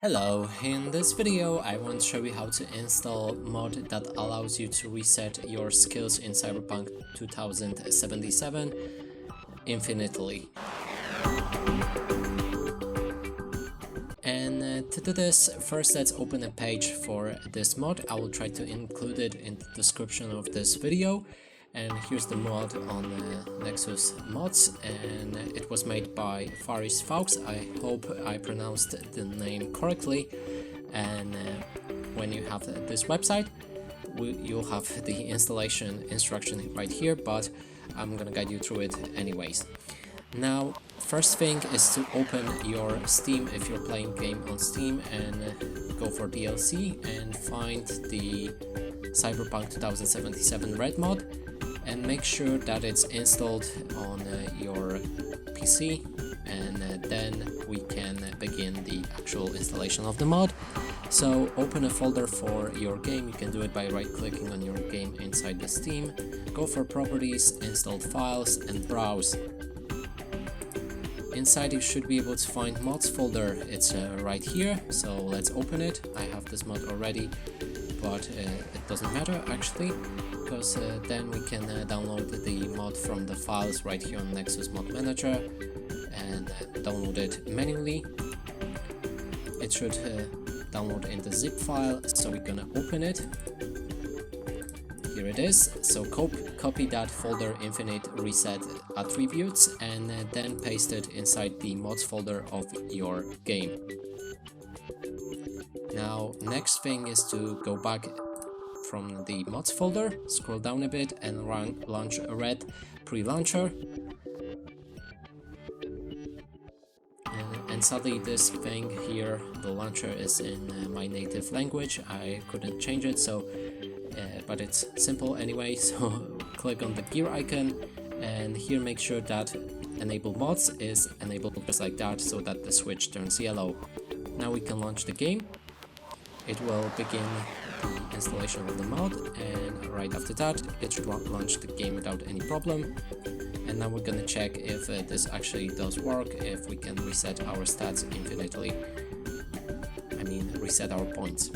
Hello, in this video I want to show you how to install mod that allows you to reset your skills in Cyberpunk 2077 infinitely. And to do this, first let's open a page for this mod. I will try to include it in the description of this video. And here's the mod on Nexus Mods, and it was made by Faris Faux. I hope I pronounced the name correctly. And when you have this website, you'll have the installation instruction right here, but I'm gonna guide you through it anyways. Now, first thing is to open your Steam if you're playing game on Steam, and go for DLC and find the Cyberpunk 2077 Red mod. And make sure that it's installed on your PC, and then we can begin the actual installation of the mod. So open a folder for your game. You can do it by right-clicking on your game inside the Steam. Go for Properties, Installed Files, and Browse. Inside you should be able to find Mods folder. It's right here, so let's open it. I have this mod already, but it doesn't matter actually, because then we can download the mod from the files right here on Nexus Mod Manager and download it manually. It should download in the zip file, so we're gonna open it. Here it is. So copy that folder infinite reset attributes and then paste it inside the mods folder of your game. Now, next thing is to go back from the mods folder, scroll down a bit and launch a red pre-launcher. And sadly this thing here, the launcher is in my native language. I couldn't change it, so but it's simple anyway. So click on the gear icon, and here make sure that enable mods is enabled just like that, so that the switch turns yellow. Now we can launch the game. It will begin the installation of the mod, and right after that it should launch the game without any problem. And now we're gonna check if this actually does work, if we can reset our stats infinitely. I mean, reset our points.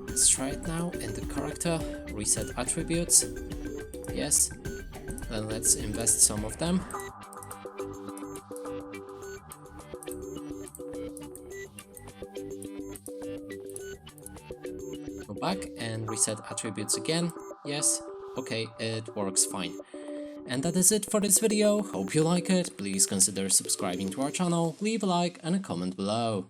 Let's try it now in the character, reset attributes, yes, then let's invest some of them. Go back and reset attributes again, yes, okay, it works fine. And that is it for this video. Hope you like it. Please consider subscribing to our channel, leave a like and a comment below.